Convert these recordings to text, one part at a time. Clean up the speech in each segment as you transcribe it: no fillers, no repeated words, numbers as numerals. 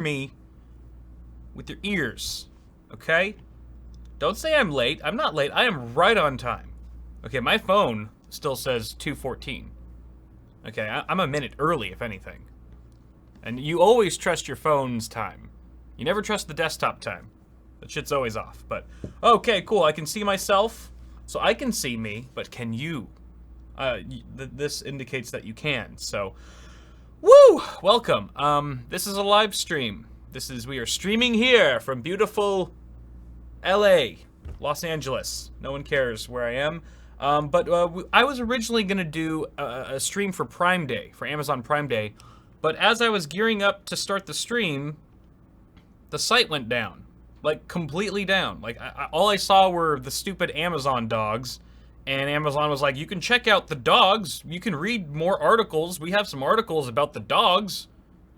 me with your ears, okay? Don't say I'm late. I'm not late. I am right on time. Okay, my phone still says 2:14. Okay, I'm a minute early, if anything. And you always trust your phone's time. You never trust the desktop time. That shit's always off. But, okay, cool. I can see myself, so I can see me, but can you? This indicates that you can, so... Woo! Welcome. This is a live stream. We are streaming here from beautiful LA, Los Angeles. No one cares where I am. I was originally gonna do a stream for Prime Day, for Amazon Prime Day, but as I was gearing up to start the stream, the site went down. Like, completely down. Like, all I saw were the stupid Amazon dogs, and Amazon was like, you can check out the dogs, you can read more articles, we have some articles about the dogs.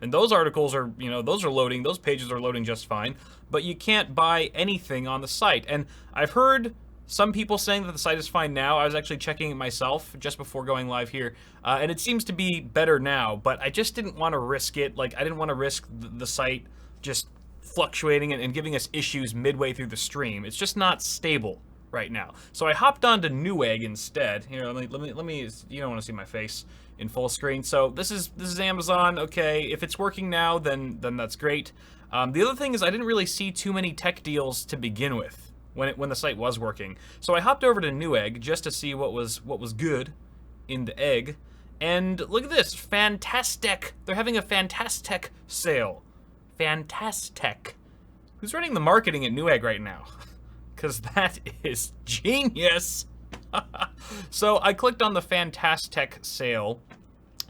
And those articles are, you know, those are loading, those pages are loading just fine, but you can't buy anything on the site. And I've heard some people saying that the site is fine now. I was actually checking it myself just before going live here, and it seems to be better now, but I just didn't want to risk it. Like, I didn't want to risk the site just fluctuating and giving us issues midway through the stream. It's just not stable right now. So I hopped onto Newegg instead. Here, let me, you don't want to see my face in full screen. So this is Amazon. Okay, if it's working now, then that's great. The other thing is I didn't really see too many tech deals to begin with when the site was working. So I hopped over to Newegg just to see what was good in the egg. And look at this, fantastic. They're having a fantastic sale. Fantastic. Who's running the marketing at Newegg right now? Because that is genius. So I clicked on the Fantastic sale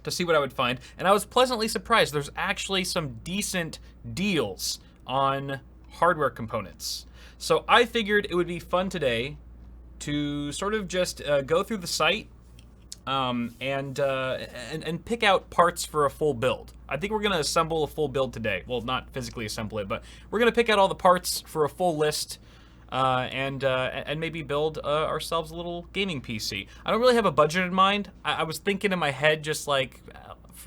to see what I would find, and I was pleasantly surprised. There's actually some decent deals on hardware components. So I figured it would be fun today to sort of just go through the site and pick out parts for a full build. I think we're gonna assemble a full build today. Well, not physically assemble it, but we're gonna pick out all the parts for a full list. And maybe build ourselves a little gaming PC. I don't really have a budget in mind. I was thinking in my head just like,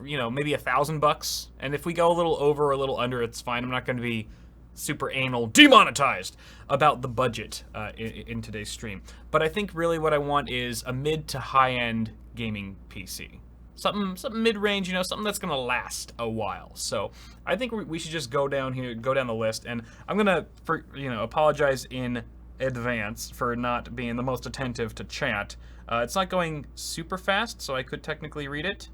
you know, maybe $1,000. And if we go a little over or a little under, it's fine. I'm not going to be super anal demonetized about the budget in today's stream. But I think really what I want is a mid to high-end gaming PC. Something mid-range, you know, something that's gonna last a while. So I think we should just go down the list, and I'm gonna, apologize in advance for not being the most attentive to chat. It's not going super fast, so I could technically read it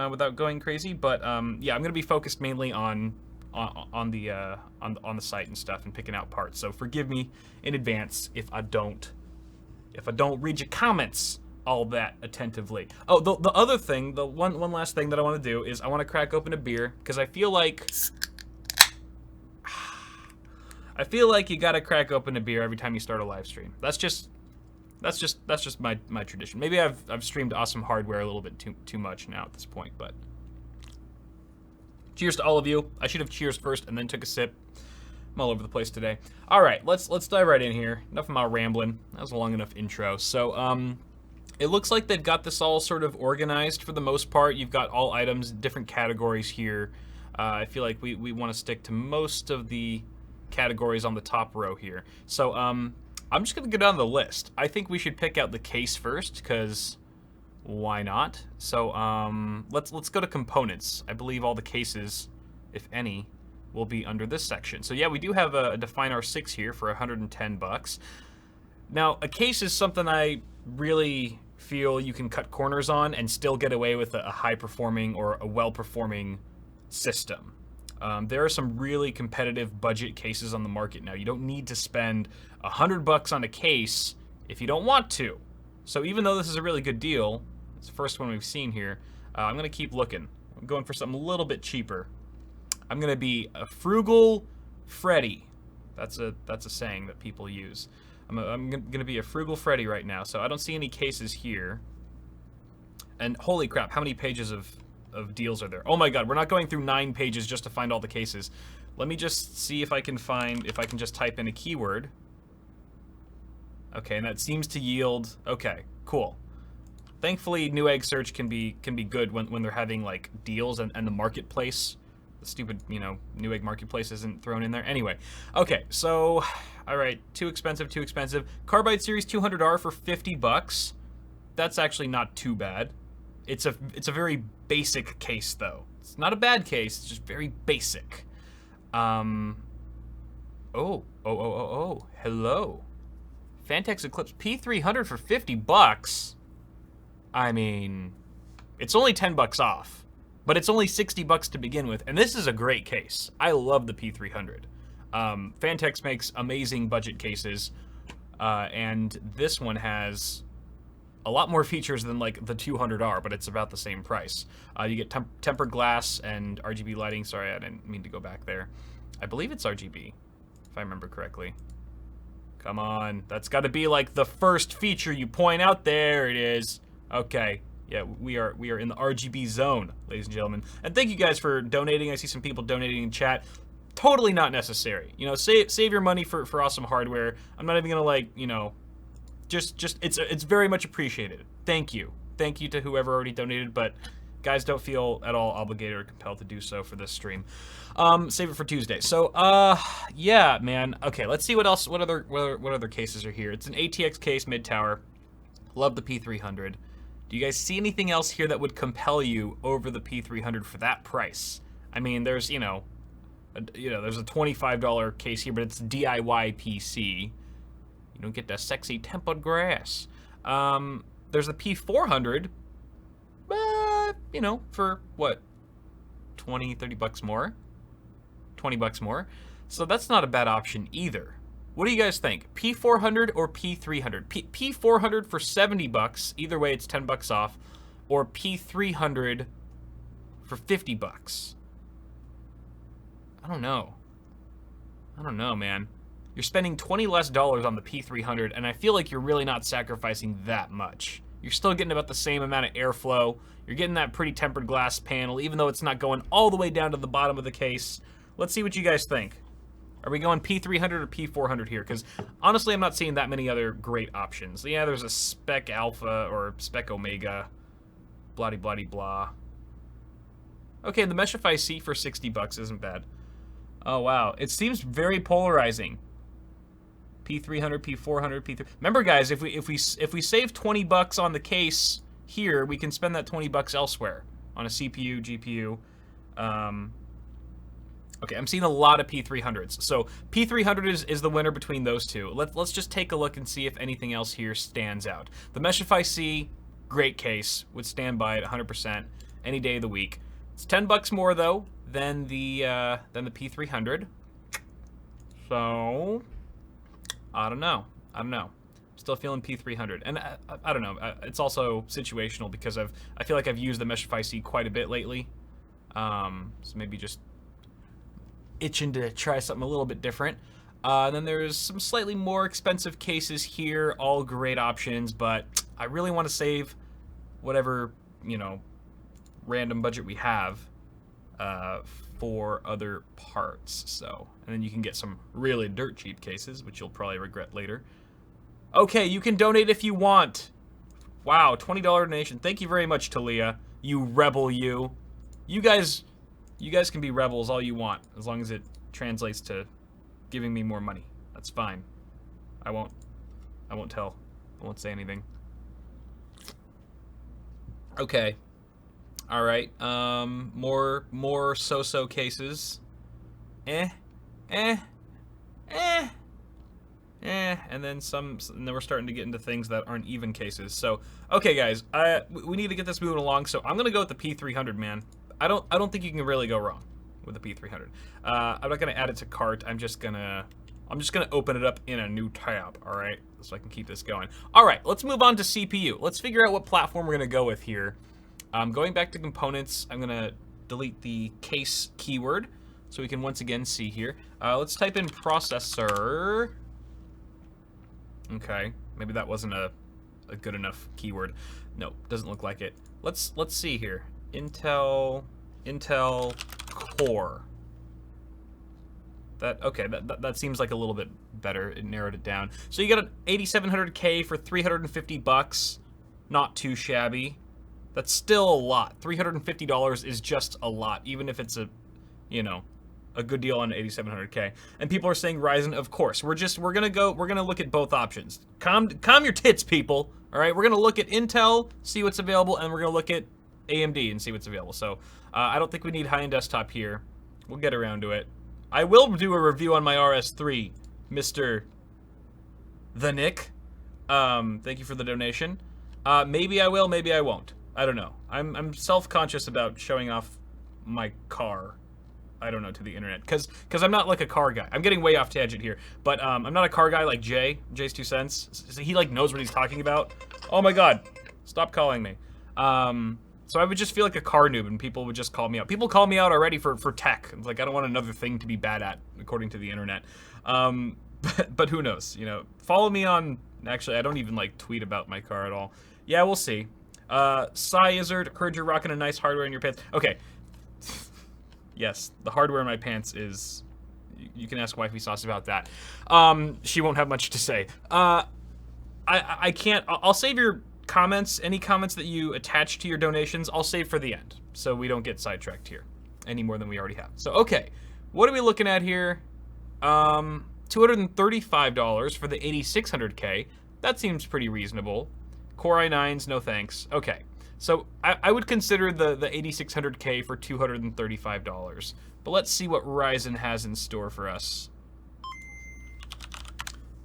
without going crazy. But yeah, I'm gonna be focused mainly on the site and stuff and picking out parts. So forgive me in advance if I don't read your comments all that attentively. Oh, the other thing, the one last thing that I want to do is I want to crack open a beer, because I feel like you gotta crack open a beer every time you start a live stream. That's just my tradition. Maybe I've streamed awesome hardware a little bit too much now at this point, but cheers to all of you. I should have cheers first and then took a sip. I'm all over the place today. All right, let's dive right in here. Enough of my rambling. That was a long enough intro. So it looks like they've got this all sort of organized for the most part. You've got all items, different categories here. I feel like we want to stick to most of the categories on the top row here. So I'm just gonna go down the list. I think we should pick out the case first, because why not? So let's go to components. I believe all the cases, if any, will be under this section. So yeah, we do have a Define R6 here for $110. Now, a case is something I really feel you can cut corners on and still get away with a high-performing or a well-performing system. There are some really competitive budget cases on the market now. You don't need to spend $100 on a case if you don't want to. So even though this is a really good deal, it's the first one we've seen here, I'm gonna keep looking. I'm going for something a little bit cheaper. I'm gonna be a frugal Freddy. That's a saying that people use. I'm gonna be a frugal Freddy right now, so I don't see any cases here. And holy crap, how many pages of deals are there? Oh my god, we're not going through 9 pages just to find all the cases. Let me just see if I can just type in a keyword. Okay, and that seems to yield, okay, cool. Thankfully, Newegg search can be good when they're having like deals and the marketplace the stupid, you know, Newegg marketplace isn't thrown in there. Anyway, okay, so, all right, too expensive, too expensive. Carbide Series 200R for 50 bucks. That's actually not too bad. It's a very basic case, though. It's not a bad case, it's just very basic. Oh, hello. Phanteks Eclipse P300 for 50 bucks. I mean, it's only 10 bucks off, but it's only 60 bucks to begin with, and this is a great case. I love the P300. Phanteks makes amazing budget cases, and this one has a lot more features than like the 200R, but it's about the same price. You get tempered glass and RGB lighting. Sorry, I didn't mean to go back there. I believe it's RGB, if I remember correctly. Come on, that's got to be like the first feature you point out. There it is. Okay, yeah, we are in the RGB zone, ladies and gentlemen. And thank you guys for donating. I see some people donating in chat. Totally not necessary. You know, save your money for awesome hardware. I'm not even gonna like, you know, just it's very much appreciated. Thank you to whoever already donated, but guys, don't feel at all obligated or compelled to do so for this stream. Save it for Tuesday. So yeah, man. Okay, let's see what else. What other cases are here? It's an ATX case, mid tower. Love the P300. Do you guys see anything else here that would compel you over the P300 for that price? I mean, there's there's a $25 case here, but it's DIY PC. You don't get that sexy tempered grass. There's a P400, you know, for what, 20, 30 bucks more? 20 bucks more. So that's not a bad option either. What do you guys think? P400 or P300? P400 for 70 bucks. Either way, it's 10 bucks off. Or P300 for 50 bucks. I don't know, man. You're spending $20 less on the P300, and I feel like you're really not sacrificing that much. You're still getting about the same amount of airflow. You're getting that pretty tempered glass panel, even though it's not going all the way down to the bottom of the case. Let's see what you guys think. Are we going P300 or P400 here? Because honestly, I'm not seeing that many other great options. Yeah, there's a Spec Alpha or Spec Omega. Blah-de-blah-de-blah. Okay, the Meshify C for 60 bucks isn't bad. Oh, wow. It seems very polarizing. P300, P400, P3. Remember, guys, if we save 20 bucks on the case here, we can spend that 20 bucks elsewhere on a CPU, GPU. Okay, I'm seeing a lot of P300s. So P300 is the winner between those two. Let's just take a look and see if anything else here stands out. The Meshify C, great case. Would stand by it 100% any day of the week. It's 10 bucks more though than the P300. So I don't know. Still feeling P300, and I don't know. It's also situational because I feel like I've used the Meshify C quite a bit lately. So maybe just itching to try something a little bit different. Then there's some slightly more expensive cases here, all great options, but I really want to save whatever, you know, random budget we have for other parts. So, and then you can get some really dirt cheap cases, which you'll probably regret later. Okay, you can donate if you want. Wow, $20 donation. Thank you very much, Talia. You rebel, you. You guys can be rebels all you want, as long as it translates to giving me more money. That's fine. I won't tell. I won't say anything. Okay. All right. More so-so cases. And then and then we're starting to get into things that aren't even cases. So, okay, guys, we need to get this moving along. So I'm gonna go with the P300, man. I don't think you can really go wrong with the P300. I'm not gonna add it to cart. I'm just gonna open it up in a new tab. All right, so I can keep this going. All right, let's move on to CPU. Let's figure out what platform we're gonna go with here. Going back to components, I'm gonna delete the case keyword so we can once again see here. Let's type in processor. Okay, maybe that wasn't a good enough keyword. No, doesn't look like it. Let's see here. Intel Core. That seems like a little bit better. It narrowed it down. So you got an 8700K for 350 bucks. Not too shabby. That's still a lot. $350 is just a lot, even if it's a you know, a good deal on 8700K. And people are saying Ryzen, of course. We're gonna look at both options. Calm your tits, people. All right, we're gonna look at Intel, see what's available, and we're gonna look at AMD and see what's available. So I don't think we need high-end desktop here. We'll get around to it. I will do a review on my RS3, Mr. The Nick. Thank you for the donation. Maybe I will, maybe I won't. I don't know. I'm self-conscious about showing off my car. I don't know, to the internet, because I'm not like a car guy. I'm getting way off tangent here, but I'm not a car guy like Jay's 2 cents. So he like knows what he's talking about. Oh my god, stop calling me. So I would just feel like a car noob, and people would just call me out. People call me out already for tech. It's like I don't want another thing to be bad at, according to the internet. But who knows? You know, follow me on. Actually, I don't even like tweet about my car at all. Yeah, we'll see. Izzard, heard you're rocking a nice hardware in your pants. Okay. Yes, the hardware in my pants is... You can ask Wifey Sauce about that. She won't have much to say. I can't... I'll save your comments. Any comments that you attach to your donations, I'll save for the end, so we don't get sidetracked here any more than we already have. So, okay. What are we looking at here? $235 for the 8600K. That seems pretty reasonable. Core i9s, no thanks. Okay. So I would consider the 8600K for $235. But let's see what Ryzen has in store for us.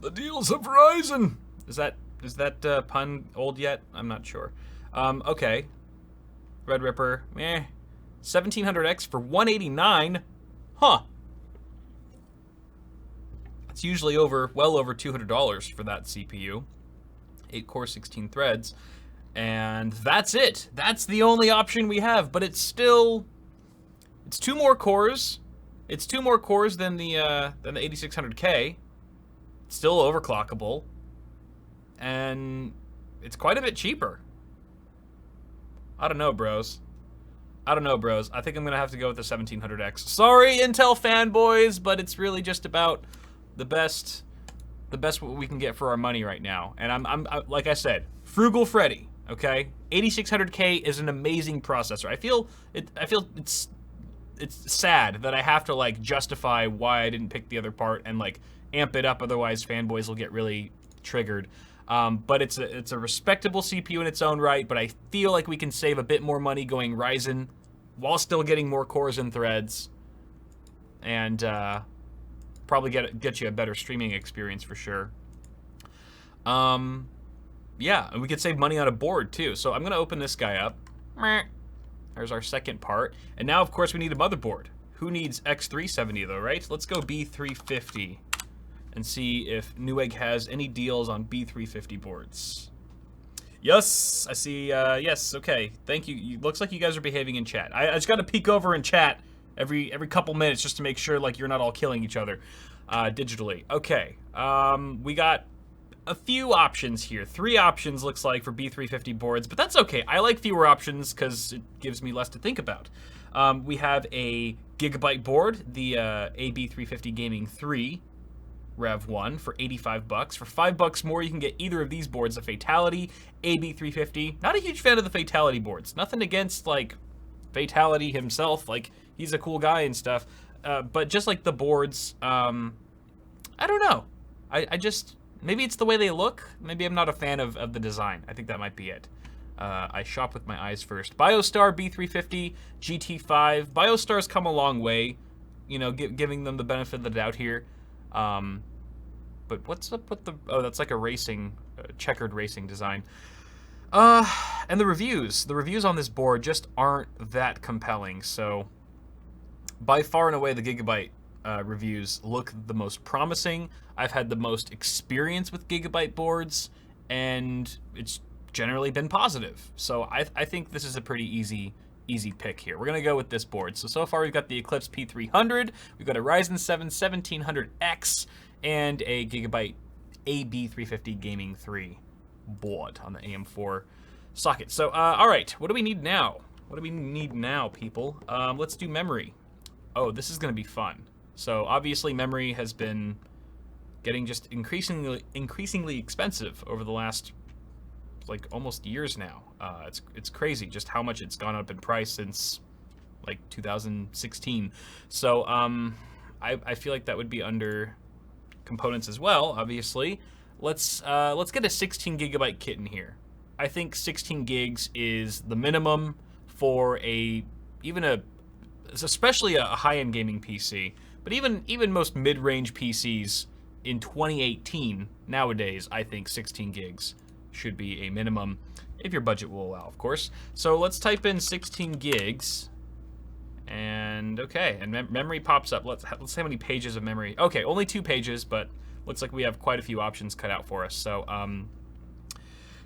The deals of Ryzen. Is that pun old yet? I'm not sure. Okay. Red Ripper, 1700X for $189. Huh. It's usually well over $200 for that CPU. 8 core, 16 threads. And that's it. That's the only option we have, but it's 2 more cores. It's 2 more cores than the 8600K. It's still overclockable. And it's quite a bit cheaper. I don't know, bros. I think I'm gonna have to go with the 1700X. Sorry, Intel fanboys, but it's really just about the best what we can get for our money right now. And I'm like I said, frugal Freddy. Okay, 8600K is an amazing processor. I feel it's sad that I have to like justify why I didn't pick the other part and like amp it up, otherwise fanboys will get really triggered. But it's a respectable CPU in its own right. But I feel like we can save a bit more money going Ryzen while still getting more cores and threads, and probably get you a better streaming experience for sure. Yeah, and we could save money on a board too. So I'm gonna open this guy up. There's our second part. And now, of course, we need a motherboard. Who needs X370 though, right? Let's go B350 and see if Newegg has any deals on B350 boards. Yes, I see, yes, okay. Thank you. Looks like you guys are behaving in chat. I just gotta peek over in chat every couple minutes just to make sure like you're not all killing each other digitally. Okay, we got a few options here. 3 options looks like for B350 boards, but that's okay. I like fewer options because it gives me less to think about. We have a Gigabyte board, the AB350 Gaming 3 Rev 1 for $85. For $5 more, you can get either of these boards, a Fatality, AB350. Not a huge fan of the Fatality boards. Nothing against like Fatality himself. Like he's a cool guy and stuff. But just like the boards, I don't know. I just... Maybe it's the way they look. Maybe I'm not a fan of the design. I think that might be it. I shop with my eyes first. BioStar B350 GT5. BioStar's come a long way, you know, giving them the benefit of the doubt here. But what's up with the... Oh, that's like a racing, checkered racing design. And the reviews. The reviews on this board just aren't that compelling. So, by far and away, the Gigabyte reviews look the most promising. I've had the most experience with Gigabyte boards, and it's generally been positive. So I think this is a pretty easy pick here. We're gonna go with this board. So far we've got the Eclipse P300, we've got a Ryzen 7 1700X, and a Gigabyte AB350 Gaming 3 board on the AM4 socket. So all right, what do we need now? What do we need now, people? Let's do memory. Oh, this is gonna be fun. So obviously memory has been getting just increasingly expensive over the last like almost years now. It's crazy just how much it's gone up in price since like 2016. So I feel like that would be under components as well, obviously. Let's get a 16 gigabyte kit in here. I think 16 gigs is the minimum for especially a high-end gaming PC, but even most mid-range PCs in 2018 nowadays, I think 16 gigs should be a minimum, if your budget will allow, of course. So let's type in 16 gigs, and okay, and memory pops up. Let's see how many pages of memory. Okay, only 2 pages, but looks like we have quite a few options cut out for us. So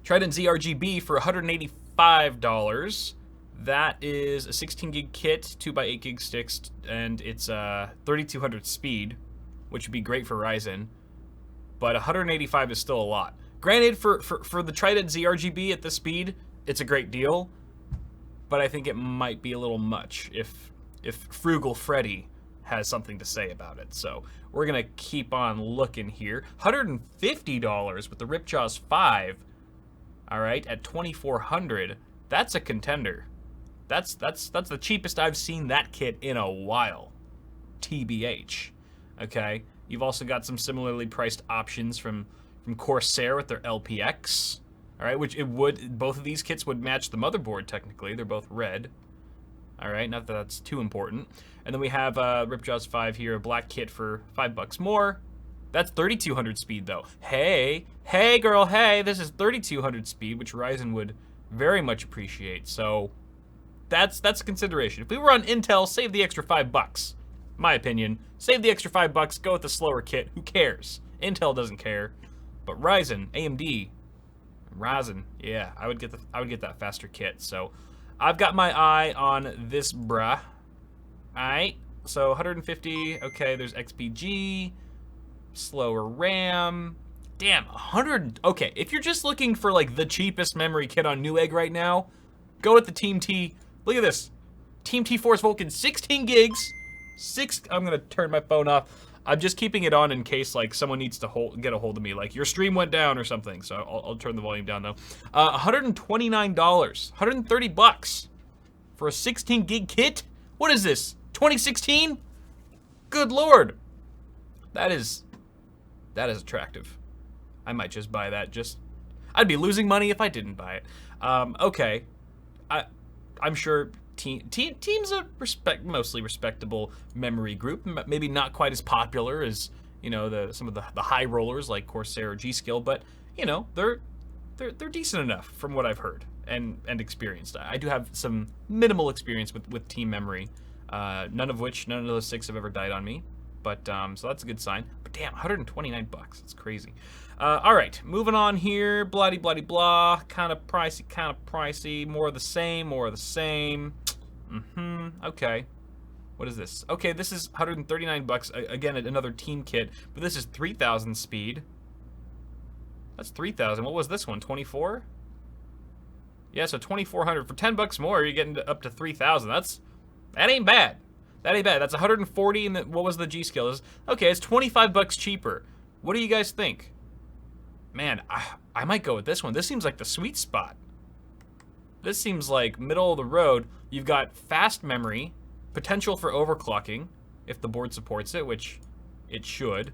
Trident ZRGB for $185. That is a 16 gig kit, 2x8 gig sticks, and it's 3200 speed, which would be great for Ryzen. But 185 is still a lot. Granted, for the Trident ZRGB at this speed, it's a great deal. But I think it might be a little much if Frugal Freddy has something to say about it. So we're gonna keep on looking here. $150 with the Ripjaws 5. All right, at 2400. That's a contender. That's the cheapest I've seen that kit in a while. TBH. Okay. You've also got some similarly priced options from Corsair with their LPX. All right, which both of these kits would match the motherboard technically. They're both red. All right, not that that's too important. And then we have Ripjaws 5 here, a black kit for $5 more. That's 3200 speed though. Hey girl, hey, this is 3200 speed, which Ryzen would very much appreciate. So that's a consideration. If we were on Intel, save the extra $5. My opinion, save the extra $5, go with the slower kit. Who cares? Intel doesn't care. But Ryzen, AMD, Ryzen, yeah, I would get that faster kit. So I've got my eye on this bruh. Alright, so 150, okay, there's XPG, slower RAM. Damn, 100, okay, if you're just looking for like the cheapest memory kit on Newegg right now, go with the Team T. Look at this. Team T Force Vulcan, 16 gigs. I'm gonna turn my phone off. I'm just keeping it on in case like someone needs to get a hold of me, like your stream went down or something. So I'll turn the volume down though. $129, $130 for a 16 gig kit. What is this? 2016? Good Lord. That is attractive. I might just buy that. I'd be losing money if I didn't buy it. Okay, I'm sure Team's a mostly respectable memory group. Maybe not quite as popular as some of the high rollers like Corsair or G.Skill, but they're decent enough from what I've heard and experienced. I do have some minimal experience with Team memory. None of those 6 have ever died on me, but so that's a good sign. But damn, $129, that's crazy. All right, moving on here. Bloody blah. Kind of pricey. More of the same. Okay. What is this? Okay, this is $139. Again, another Team kit, but this is 3000 speed. That's 3000. What was this one? 24? Yeah, so 2400 for $10 more. You're getting up to 3000. That ain't bad. That's 140. And what was the G.Skill? Okay, it's $25 cheaper. What do you guys think? Man, I might go with this one. This seems like the sweet spot. This seems like middle of the road. You've got fast memory, potential for overclocking if the board supports it, which it should.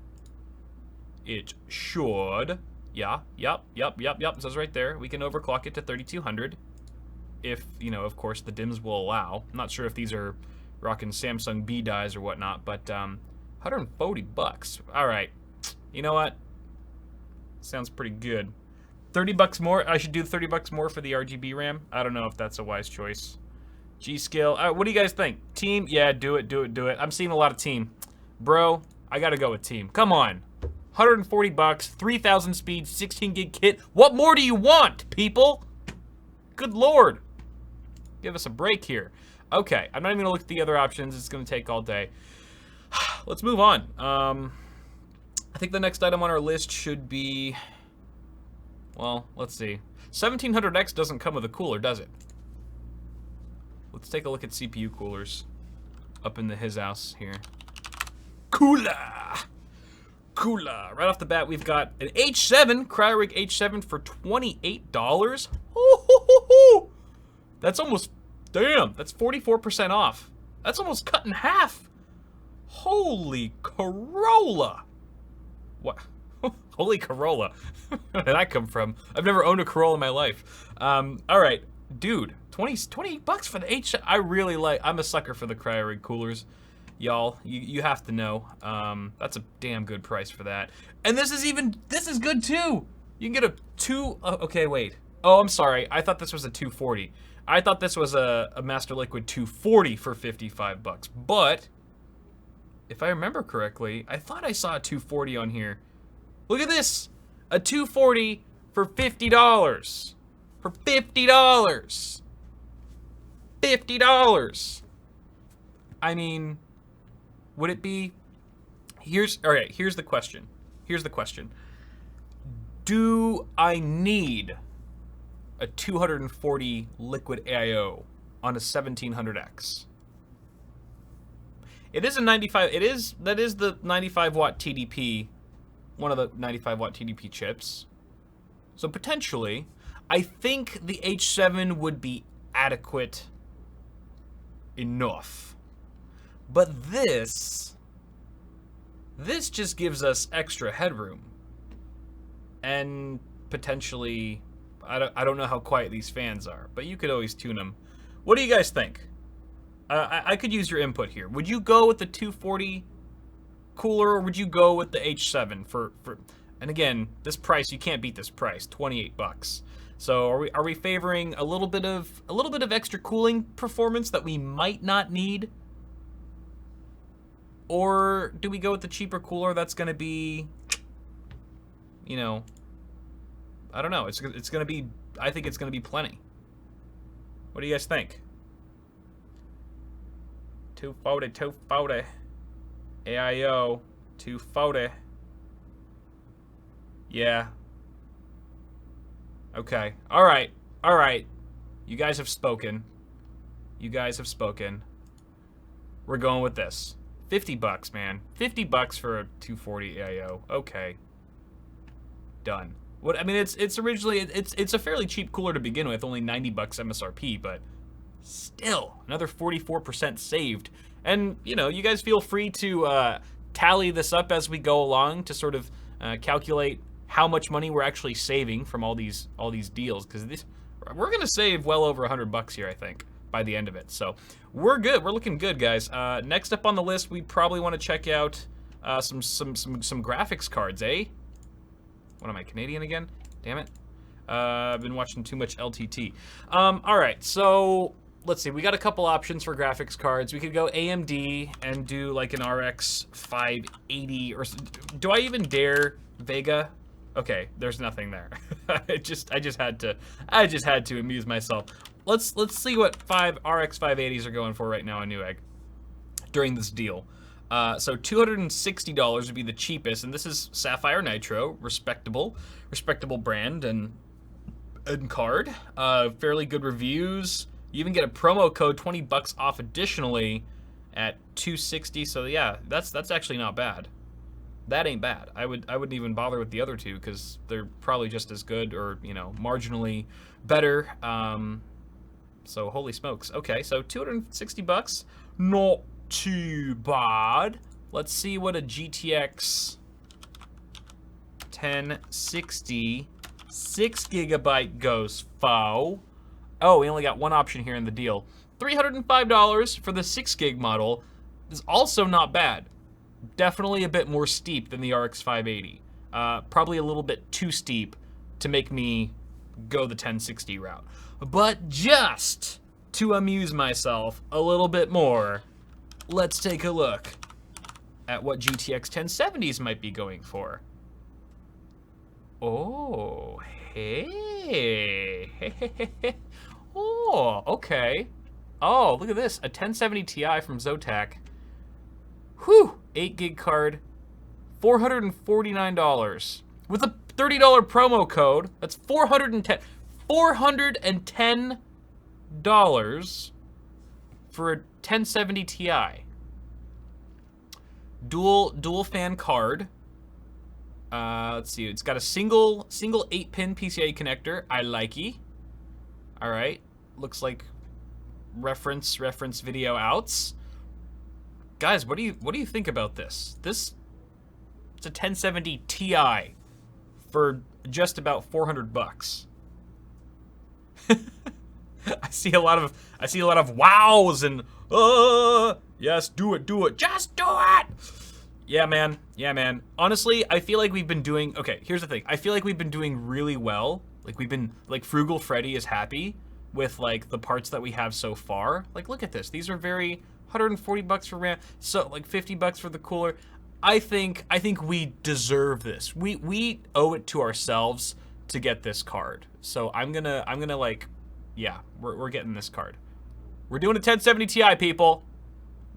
It should. Yeah, yep. It says right there. We can overclock it to 3200 if, of course, the DIMMs will allow. I'm not sure if these are rocking Samsung B dies or whatnot, but $140. All right. You know what? Sounds pretty good. $30 more. I should do $30 more for the RGB RAM. I don't know if that's a wise choice. G.Skill. What do you guys think? Team? Yeah, do it. I'm seeing a lot of Team. Bro, I gotta go with Team. Come on. $140, 3000 speed, 16 gig kit. What more do you want, people? Good Lord. Give us a break here. Okay, I'm not even gonna look at the other options. It's gonna take all day. Let's move on. I think the next item on our list should be, well, let's see. 1700X doesn't come with a cooler, does it? Let's take a look at CPU coolers up in his house here. Cooler! Right off the bat, we've got an H7, CryoRig H7 for $28. That's almost Damn, that's 44% off. That's almost cut in half. Holy Corolla. What? Holy Corolla. Where did that come from? I've never owned a Corolla in my life. All right, dude, 20 bucks for the H. I really like, I'm a sucker for the cryo-rig coolers. Y'all, you have to know. That's a damn good price for that. And this is good too. You can get a okay, wait. Oh, I'm sorry. I thought this was a 240. I thought this was a Master Liquid 240 for 55 bucks. But if I remember correctly, I thought I saw a 240 on here. Look at this, a 240 for $50. For $50. $50. I mean, would it be? All right, here's the question. Here's the question. Do I need a 240 liquid AIO on a 1700X? It is a 95, that is the 95 watt TDP, one of the 95 watt TDP chips. So potentially, I think the H7 would be adequate enough. But this just gives us extra headroom. And potentially, I don't know how quiet these fans are, but you could always tune them. What do you guys think? I could use your input here. Would you go with the 240 cooler, or would you go with the H7 for and again, this price, you can't beat this price, 28 bucks. So are we favoring a little bit of extra cooling performance that we might not need? Or do we go with the cheaper cooler that's going to be, you know, I don't know. It's going to be, I think it's going to be plenty. What do you guys think? 240. AIO, 240. Yeah. Okay. All right. All right. You guys have spoken. You guys have spoken. We're going with this. 50 bucks, man. 50 bucks for a 240 AIO. Okay. Done. What I mean, it's originally it's a fairly cheap cooler to begin with, only 90 bucks MSRP, but still another 44% saved. And you know, you guys feel free to tally this up as we go along to sort of calculate how much money we're actually saving from all these deals, because we're gonna save well over 100 bucks here, I think, by the end of it. So we're good. We're looking good, guys. Next up on the list, we probably want to check out some graphics cards, eh? What am I, Canadian again? Damn it. I've been watching too much LTT. All right, so let's see. We got a couple options for graphics cards. We could go AMD and do like an RX 580, or do I even dare Vega? Okay, there's nothing there. I just had to amuse myself. Let's see what RX 580s are going for right now on Newegg during this deal. So $260 would be the cheapest, and this is Sapphire Nitro, respectable brand and card. Fairly good reviews. You even get a promo code, 20 bucks off additionally at $260. So yeah, that's actually not bad. That ain't bad. I wouldn't even bother with the other two because they're probably just as good, or you know, marginally better. So holy smokes. Okay, so 260 bucks, not too bad. Let's see what a GTX 1060 6GB goes for. Oh, we only got one option here in the deal. $305 for the 6GB model is also not bad. Definitely a bit more steep than the RX 580. Probably a little bit too steep to make me go the 1060 route. But just to amuse myself a little bit more, let's take a look at what GTX 1070s might be going for. Oh, hey. Oh, okay. Oh, look at this. A 1070 Ti from Zotac. Whew, 8GB card, $449. With a $30 promo code, that's $410 for a 1070 Ti. Dual fan card. Let's see, it's got a single 8-pin PCIe connector. I likey. All right, looks like reference video outs. Guys, what do you think about this? It's a 1070 Ti for just about 400 bucks. I see a lot of wows and yes, do it, just do it. Yeah, man. Honestly, I feel like we've been doing, okay, here's the thing. I feel like we've been doing really well. Like Frugal Freddy is happy with like the parts that we have so far. Like, look at this. These are very 140 bucks for RAM, so like 50 bucks for the cooler. I think we deserve this. We owe it to ourselves to get this card. So I'm gonna like, yeah, we're getting this card. We're doing a 1070 Ti, people.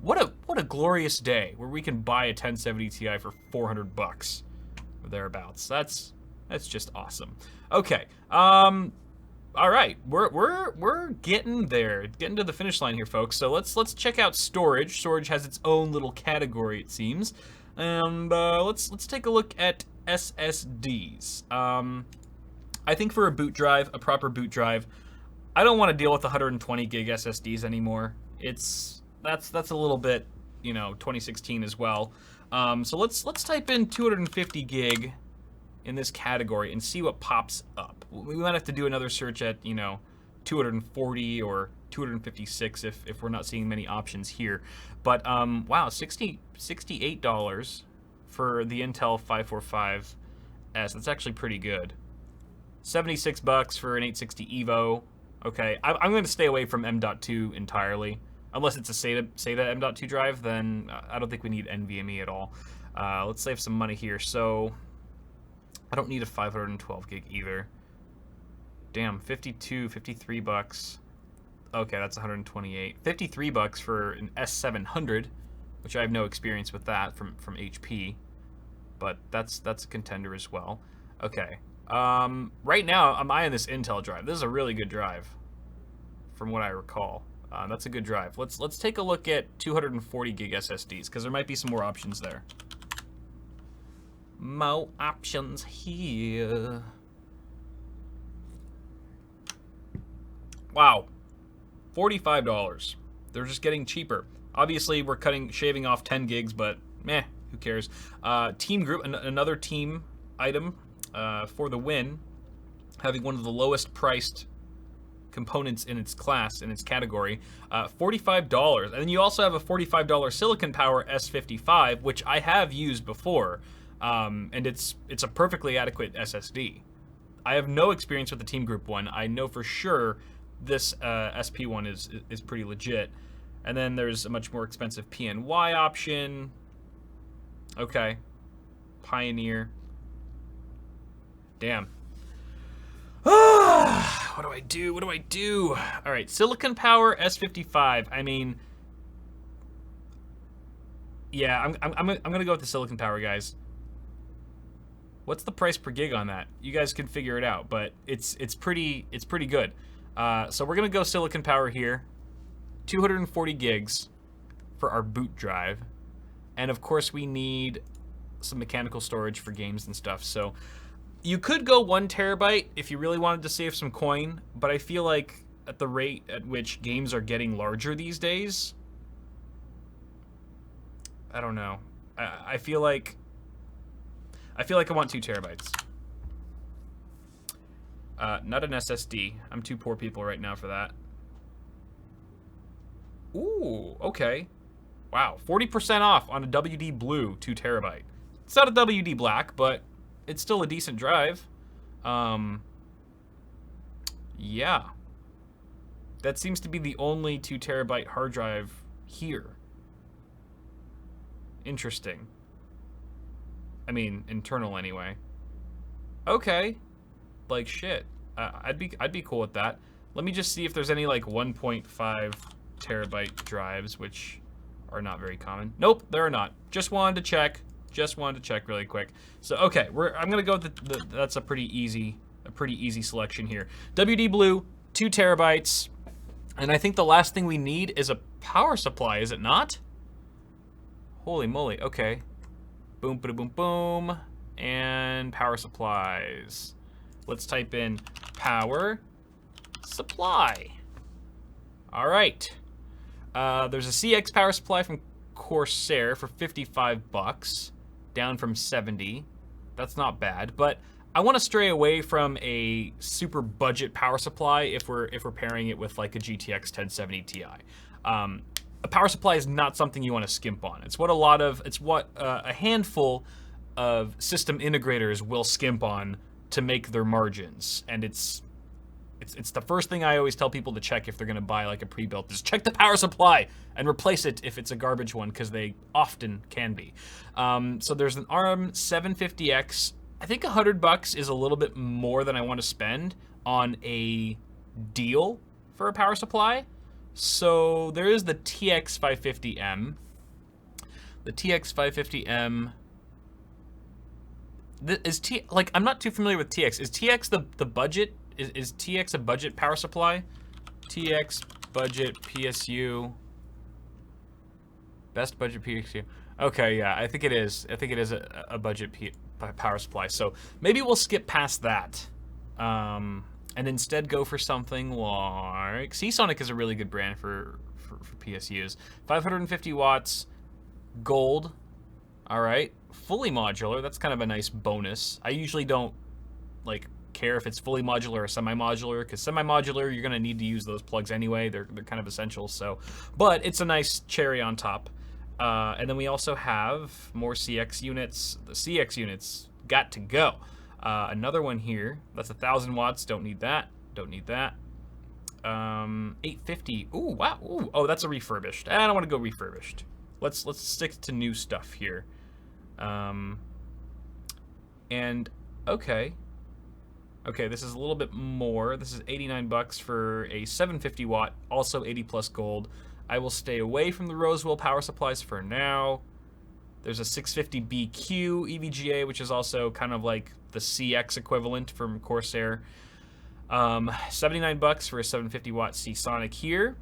What a glorious day where we can buy a 1070 Ti for 400 bucks or thereabouts. That's just awesome. Okay. All right. We're getting there. Getting to the finish line here, folks. So let's check out storage. Storage has its own little category, it seems. And let's take a look at SSDs. I think for a boot drive, a proper boot drive, I don't want to deal with 120 gig SSDs anymore. That's a little bit, 2016 as well. So let's type in 250 gig in this category and see what pops up. We might have to do another search at 240 or 256 if we're not seeing many options here. But wow, $68 for the Intel 545S. That's actually pretty good. 76 bucks for an 860 Evo. Okay, I'm going to stay away from M.2 entirely. Unless it's a SATA M.2 drive, then I don't think we need NVMe at all. Let's save some money here. So I don't need a 512 gig either. Damn, 53 bucks. Okay, that's 128. 53 bucks for an S700, which I have no experience with that from HP, but that's a contender as well. Okay. Right now I'm eyeing this Intel drive. This is a really good drive, from what I recall. That's a good drive. Let's take a look at 240 gig SSDs because there might be some more options there. More options here. Wow, $45. They're just getting cheaper. Obviously, we're shaving off 10 gigs, but meh, who cares? Team Group, another team item for the win, having one of the lowest priced components in its class, in its category, $45. And then you also have a $45 Silicon Power S55, which I have used before, and it's a perfectly adequate SSD. I have no experience with the Team Group one. I know for sure this SP one is pretty legit. And then there's a much more expensive PNY option. Okay. Pioneer. Damn. What do I do? What do I do? All right, Silicon Power S55. I mean, yeah, I'm gonna go with the Silicon Power, guys. What's the price per gig on that? You guys can figure it out, but it's pretty good. So we're gonna go Silicon Power here. 240 gigs for our boot drive, and of course we need some mechanical storage for games and stuff. So you could go 1 terabyte if you really wanted to save some coin, but I feel like at the rate at which games are getting larger these days, I don't know. I feel like I want 2 terabytes. Not an SSD. I'm too poor people right now for that. Ooh, okay. Wow, 40% off on a WD Blue 2 terabyte. It's not a WD Black, but it's still a decent drive. Yeah. That seems to be the only 2 terabyte hard drive here. Interesting. I mean, internal anyway. Okay. Like shit. I'd be cool with that. Let me just see if there's any like 1.5 terabyte drives, which are not very common. Nope, there are not. Just wanted to check. Just wanted to check really quick. So okay, I'm gonna go with that's a pretty easy selection here. WD Blue, 2 terabytes, and I think the last thing we need is a power supply. Is it not? Holy moly! Okay, boom, boom, boom, boom, and power supplies. Let's type in power supply. All right. There's a CX power supply from Corsair for 55 bucks, down from 70. That's not bad, but I want to stray away from a super budget power supply if we're pairing it with like a GTX 1070 Ti. A power supply is not something you want to skimp on. It's what a handful of system integrators will skimp on to make their margins, and it's the first thing I always tell people to check if they're going to buy like a pre-built. Just check the power supply and replace it if it's a garbage one, because they often can be. So there's an ARM 750X. I think $100 is a little bit more than I want to spend on a deal for a power supply. So there is the TX 550M. The TX 550M. I'm not too familiar with TX. Is TX the budget? Is TX a budget power supply? TX budget PSU. Best budget PSU. Okay, yeah, I think it is. I think it is a budget power supply. So maybe we'll skip past that, and instead go for something like Seasonic is a really good brand for PSUs. 550 watts, gold. All right, fully modular. That's kind of a nice bonus. I usually don't like care if it's fully modular or semi-modular, because semi-modular you're gonna need to use those plugs anyway. They're kind of essential. So, but it's a nice cherry on top. And then we also have more CX units. The CX units got to go. Another one here. That's 1,000 watts. Don't need that. Don't need that. 850. Ooh, wow. Ooh. Oh, that's a refurbished. I don't want to go refurbished. Let's stick to new stuff here. And okay. Okay, this is a little bit more. This is 89 bucks for a 750 watt, also 80 plus gold. I will stay away from the Rosewell power supplies for now. There's a 650 BQ EVGA, which is also kind of like the CX equivalent from Corsair. 79 bucks for a 750 watt Seasonic here.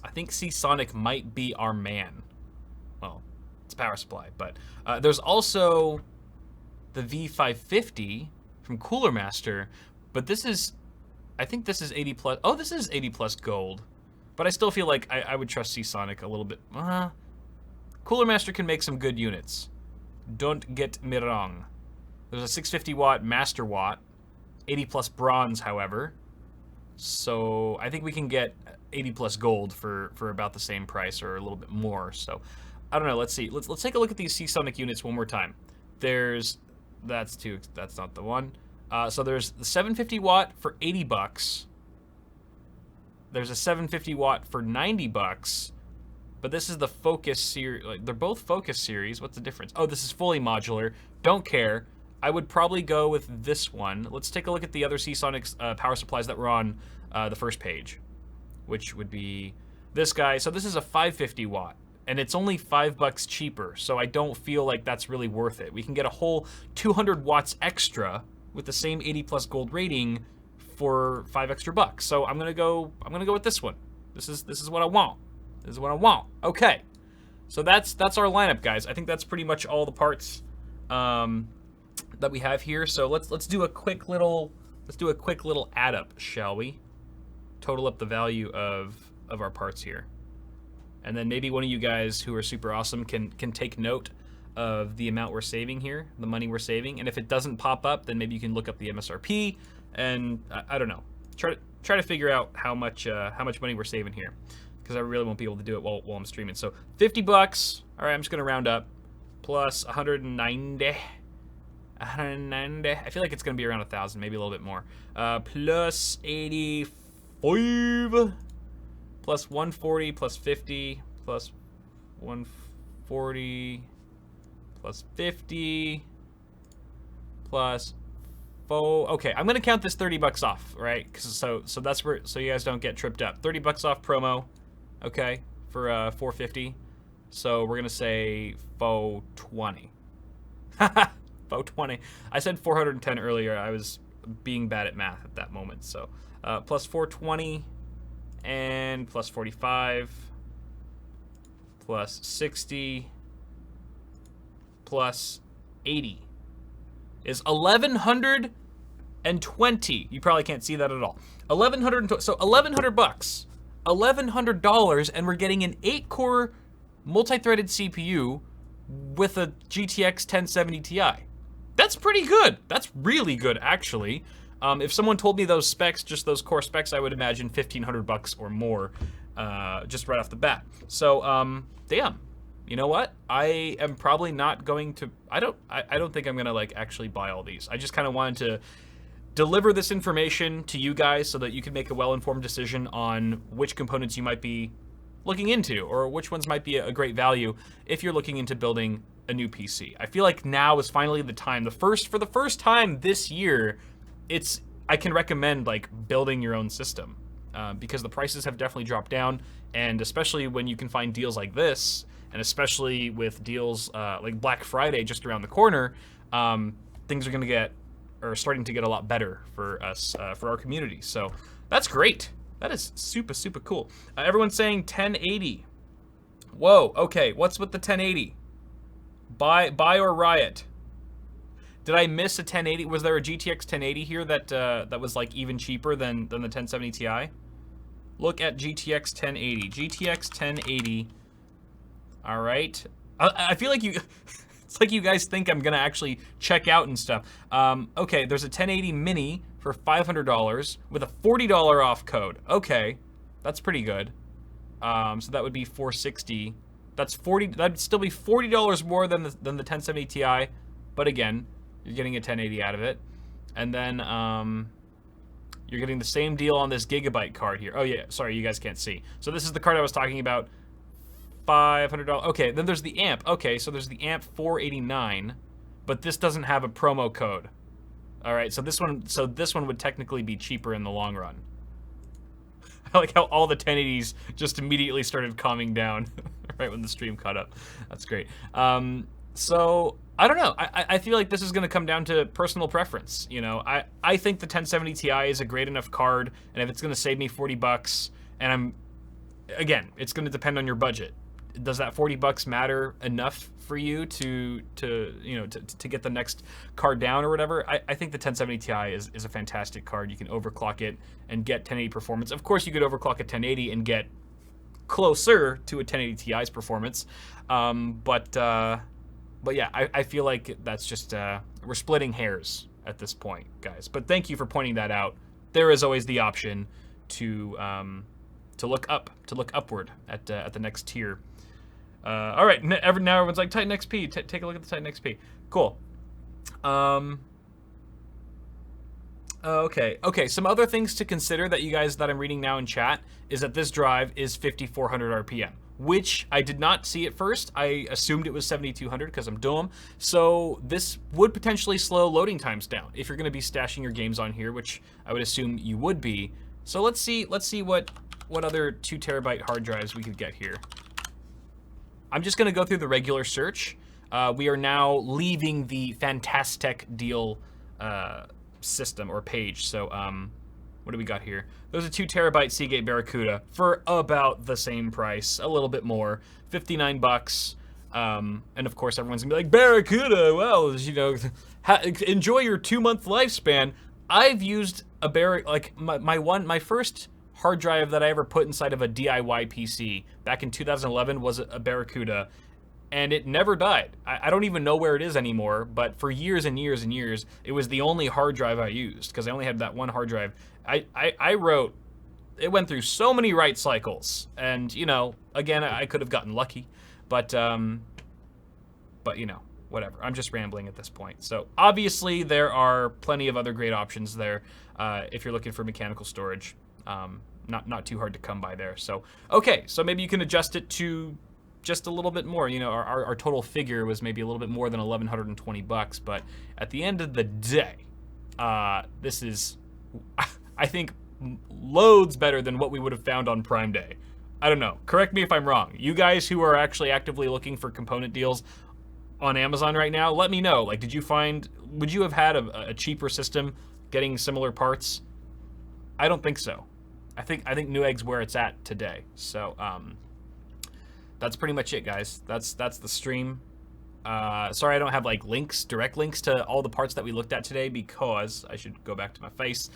I think Seasonic might be our man. Well, it's a power supply, but there's also the V550 from Cooler Master, but this is, I think this is 80 plus. Oh, this is 80 plus gold, but I still feel like I would trust Seasonic a little bit. Cooler Master can make some good units. Don't get me wrong. There's a 650 watt Master Watt, 80 plus bronze, however. So I think we can get 80 plus gold for about the same price or a little bit more. So I don't know. Let's see. Let's take a look at these Seasonic units one more time. That's not the one. So there's the 750 watt for 80 bucks. There's a 750 watt for 90 bucks. But this is the Focus series. Like, they're both Focus series. What's the difference? Oh, this is fully modular. Don't care. I would probably go with this one. Let's take a look at the other Seasonic power supplies that were on the first page, which would be this guy. So this is a 550 watt. And it's only $5 cheaper, so I don't feel like that's really worth it. We can get a whole 200 watts extra with the same 80 plus gold rating for $5 extra. So I'm gonna go with this one. This is what I want. This is what I want. Okay, so that's our lineup, guys. I think that's pretty much all the parts that we have here. So let's do a quick little add up, shall we? Total up the value of our parts here. And then maybe one of you guys who are super awesome can take note of the amount we're saving here, the money we're saving. And if it doesn't pop up, then maybe you can look up the MSRP and I don't know, try to figure out how much money we're saving here, because I really won't be able to do it while I'm streaming. So 50 bucks. All right, I'm just gonna round up, plus 190. I feel like it's gonna be around 1,000, maybe a little bit more. Plus 85. Plus 140, plus 50, plus 140, plus 50, plus 4. Okay, I'm gonna count this 30 bucks off, right? So that's where, so you guys don't get tripped up. 30 bucks off promo, okay, for 450. So we're gonna say 420. 420. I said 410 earlier. I was being bad at math at that moment. So plus 420. And plus 45, plus 60, plus 80 is 1,100 You probably can't see that at all. 1100, so 1100 bucks. $1,100, and we're getting an 8-core multi-threaded CPU with a GTX 1070 Ti. That's pretty good. That's really good, actually. If someone told me those specs, just those core specs, I would imagine 1,500 bucks or more, just right off the bat. So, damn. You know what? I am probably not going to. I don't think I'm gonna like actually buy all these. I just kind of wanted to deliver this information to you guys so that you can make a well-informed decision on which components you might be looking into, or which ones might be a great value if you're looking into building a new PC. I feel like now is finally the time. For the first time this year, I can recommend like building your own system because the prices have definitely dropped down, and especially when you can find deals like this, and especially with deals like Black Friday just around the corner, things are starting to get a lot better for us, for our community. So that's great. That is super, super cool. Everyone's saying 1080. Whoa, okay, what's with the 1080? Buy or riot? Did I miss a 1080? Was there a GTX 1080 here that was like even cheaper than the 1070 Ti? Look at GTX 1080. GTX 1080. All right. I feel like you... It's like you guys think I'm gonna actually check out and stuff. Okay, there's a 1080 mini for $500 with a $40 off code. Okay, that's pretty good. So that would be $460. That'd still be $40 more than the 1070 Ti, but again, you're getting a 1080 out of it. And then you're getting the same deal on this gigabyte card here. Oh yeah, sorry, you guys can't see. So this is the card I was talking about. $500. Okay, then there's the amp. Okay, so there's the amp 489, but this doesn't have a promo code. All right, so this one would technically be cheaper in the long run. I like how all the 1080s just immediately started calming down right when the stream caught up. That's great. So I don't know. I feel like this is going to come down to personal preference. You know, I think the 1070 Ti is a great enough card, and if it's going to save me 40 bucks, and again, it's going to depend on your budget. Does that 40 bucks matter enough for you to get the next card down or whatever? I think the 1070 Ti is a fantastic card. You can overclock it and get 1080 performance. Of course, you could overclock a 1080 and get closer to a 1080 Ti's performance. But yeah, I feel like that's just we're splitting hairs at this point, guys. But thank you for pointing that out. There is always the option to look upward at the next tier. All right, now everyone's like Titan XP. Take a look at the Titan XP. Cool. Okay. Some other things to consider that I'm reading now in chat is that this drive is 5400 RPM, which I did not see at first. I assumed it was 7200 because I'm dumb. So this would potentially slow loading times down if you're going to be stashing your games on here, which I would assume you would be. So let's see what other 2 terabyte hard drives we could get here. I'm just going to go through the regular search. We are now leaving the Fantastic deal system or page. So what do we got here? There's a 2 terabyte Seagate Barracuda for about the same price, a little bit more, 59 bucks. And of course, everyone's gonna be like, Barracuda, well, you know, enjoy your 2-month lifespan. I've used a my first hard drive that I ever put inside of a DIY PC back in 2011 was a Barracuda, and it never died. I don't even know where it is anymore, but for years and years and years, it was the only hard drive I used because I only had that one hard drive. I wrote, it went through so many write cycles, and you know, again, I could have gotten lucky, but you know, whatever. I'm just rambling at this point. So obviously there are plenty of other great options there if you're looking for mechanical storage. Not too hard to come by there. So okay, so maybe you can adjust it to just a little bit more. You know, our total figure was maybe a little bit more than 1,120 bucks, but at the end of the day, this is, I think, loads better than what we would have found on Prime Day. I don't know. Correct me if I'm wrong. You guys who are actually actively looking for component deals on Amazon right now, let me know. Like, would you have had a cheaper system getting similar parts? I don't think so. I think Newegg's where it's at today. So that's pretty much it, guys. That's the stream. Sorry I don't have like links, direct links to all the parts that we looked at today because I should go back to my face.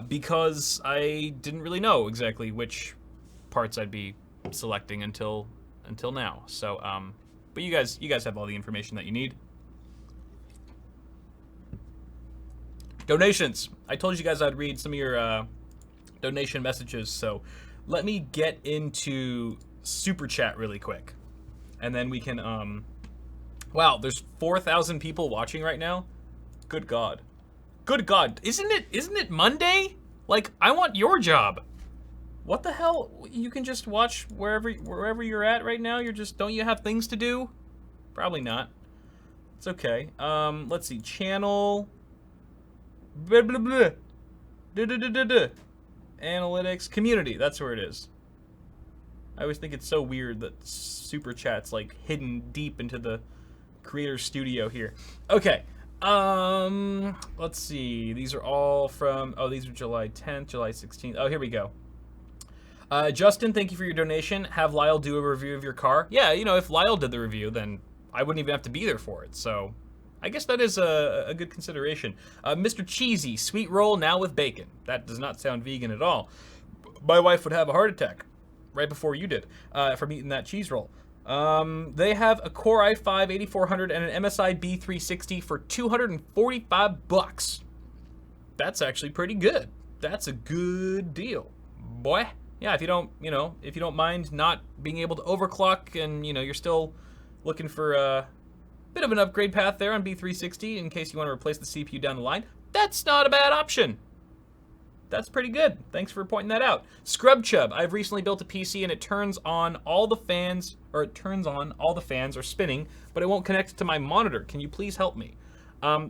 Because I didn't really know exactly which parts I'd be selecting until now. So, but you guys have all the information that you need. Donations. I told you guys I'd read some of your donation messages, so let me get into Super Chat really quick. And then we can, wow, there's 4,000 people watching right now? Good God. Good God, isn't it Monday? Like, I want your job. What the hell? You can just watch wherever you're at right now? Don't you have things to do? Probably not. It's okay. Let's see, channel... Blah, blah, blah. Duh, duh, duh, duh, duh. Analytics, community, that's where it is. I always think it's so weird that Super Chat's like hidden deep into the creator studio here. Okay, let's see. These are all from, oh, these are July 10th, July 16th. Oh, here we go. Justin, thank you for your donation. Have Lyle do a review of your car. Yeah, you know, if Lyle did the review, then I wouldn't even have to be there for it, so I guess that is a good consideration. Mr. Cheesy, sweet roll now with bacon. That does not sound vegan at all. My wife would have a heart attack right before you did from eating that cheese roll. They have a Core i5 8400 and an MSI B360 for $245. That's actually pretty good. That's a good deal, boy. Yeah, if you don't mind not being able to overclock and, you know, you're still looking for a bit of an upgrade path there on B360 in case you want to replace the CPU down the line, that's not a bad option. That's pretty good. Thanks for pointing that out. Scrub Chub, I've recently built a PC and it turns on all the fans, or it turns on all the fans are spinning, but it won't connect to my monitor. Can you please help me?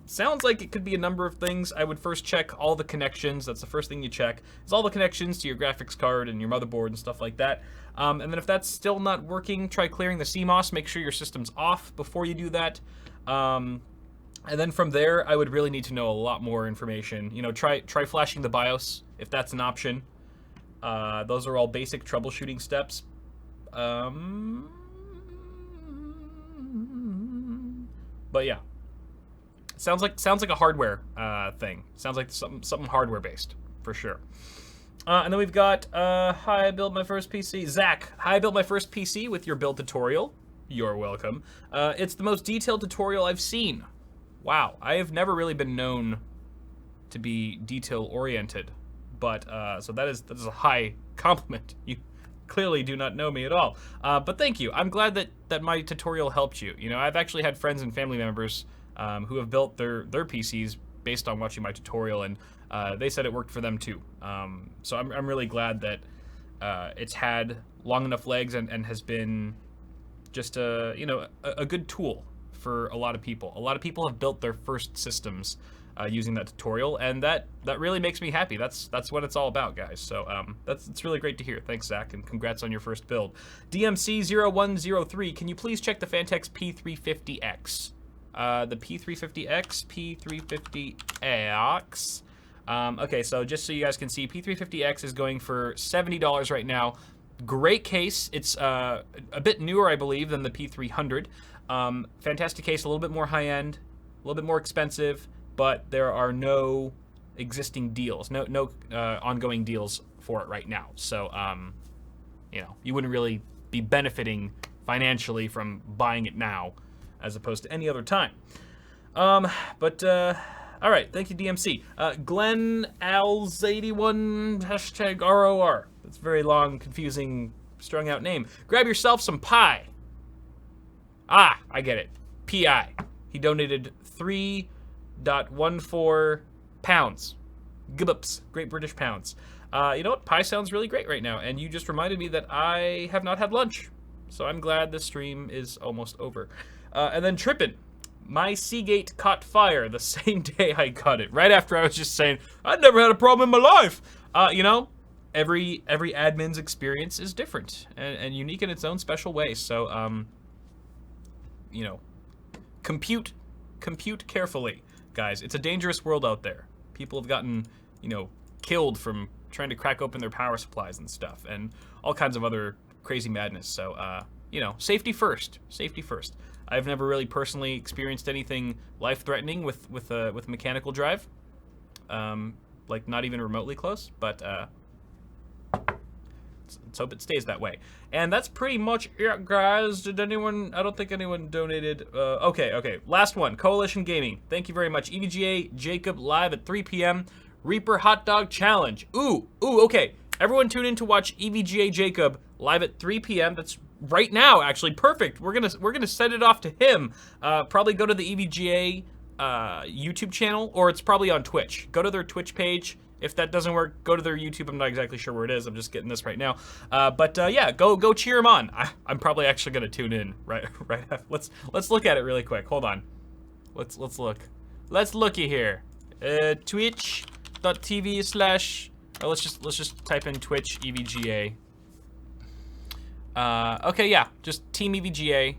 Sounds like it could be a number of things. I would first check all the connections. That's the first thing you check. Is all the connections to your graphics card and your motherboard and stuff like that. And then if that's still not working, try clearing the CMOS. Make sure your system's off before you do that. And then from there, I would really need to know a lot more information. You know, try flashing the BIOS if that's an option. Those are all basic troubleshooting steps. But yeah. Sounds like a hardware thing. Sounds like something hardware based for sure. And then we've got hi, I built my first PC. Zach, hi, I built my first PC with your build tutorial. You're welcome. It's the most detailed tutorial I've seen. Wow, I have never really been known to be detail oriented, but so that is a high compliment. You clearly do not know me at all, but thank you. I'm glad that my tutorial helped you. You know, I've actually had friends and family members who have built their PCs based on watching my tutorial, and they said it worked for them too. So I'm really glad that it's had long enough legs and has been just a good tool for a lot of people. A lot of people have built their first systems using that tutorial, and that really makes me happy. That's what it's all about, guys. So it's really great to hear. Thanks, Zach, and congrats on your first build. DMC0103, can you please check the Fantex P350X? The P350X, P350X. Okay, so just so you guys can see, P350X is going for $70 right now. Great case. It's a bit newer, I believe, than the P300. Fantastic case, a little bit more high-end, a little bit more expensive, but there are no existing deals, no ongoing deals for it right now. So, you know, you wouldn't really be benefiting financially from buying it now, as opposed to any other time. All right, thank you, DMC. Glenn Als81, hashtag ROR. That's a very long, confusing, strung out name. Grab yourself some pie. Ah, I get it. PI. He donated 3.14 pounds. Gibbups, Great British Pounds. You know what? Pie sounds really great right now, and you just reminded me that I have not had lunch. So I'm glad the stream is almost over. And then Trippin'. My Seagate caught fire the same day I got it. Right after I was just saying, I'd never had a problem in my life. You know, every admin's experience is different and unique in its own special way. So, you know, compute carefully, guys. It's a dangerous world out there. People have gotten, you know, killed from trying to crack open their power supplies and stuff, and all kinds of other crazy madness. So, you know, safety first. Safety first. I've never really personally experienced anything life-threatening with a mechanical drive, like not even remotely close. But let's hope it stays that way. And that's pretty much it, guys. Did anyone? I don't think anyone donated. Okay. Last one. Coalition Gaming. Thank you very much. EVGA Jacob live at 3 p.m. Reaper Hot Dog Challenge. Ooh. Okay. Everyone tune in to watch EVGA Jacob live at 3 p.m. That's right now, actually. Perfect. We're gonna send it off to him. Probably go to the EVGA YouTube channel, or it's probably on Twitch. Go to their Twitch page. If that doesn't work, go to their YouTube. I'm not exactly sure where it is. I'm just getting this right now. Yeah, go cheer him on. I'm probably actually gonna tune in right. Let's look at it really quick. Hold on. Let's look. Let's looky here. Twitch.tv/ let's just type in Twitch EVGA. Okay, yeah, just Team EVGA.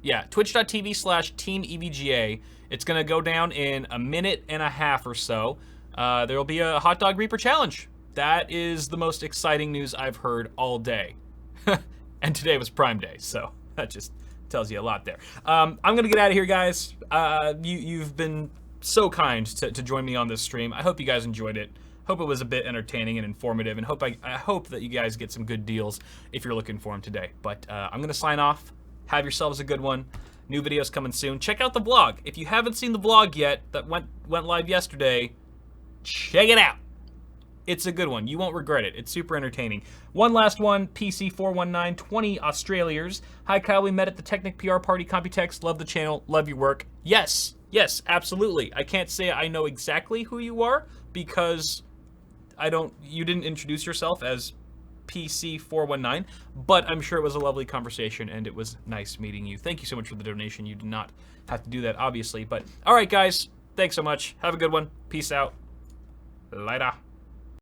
Yeah, twitch.tv/Team EVGA. It's gonna go down in a minute and a half or so. There will be a Hot Dog Reaper challenge. That is the most exciting news I've heard all day. And today was Prime Day, so that just tells you a lot there. I'm gonna get out of here, guys. You've been so kind to join me on this stream. I hope you guys enjoyed it. Hope it was a bit entertaining and informative, and I hope that you guys get some good deals if you're looking for them today. But I'm gonna sign off. Have yourselves a good one. New videos coming soon. Check out the vlog. If you haven't seen the vlog yet, that went live yesterday, check it out. It's a good one. You won't regret it. It's super entertaining. One last one. PC419, 20 Australiers. Hi, Kyle. We met at the Technic PR party. Computex. Love the channel. Love your work. Yes, absolutely. I can't say I know exactly who you are because you didn't introduce yourself as PC419, but I'm sure it was a lovely conversation and it was nice meeting you. Thank you so much for the donation. You did not have to do that, obviously, but all right, guys. Thanks so much. Have a good one. Peace out. Later.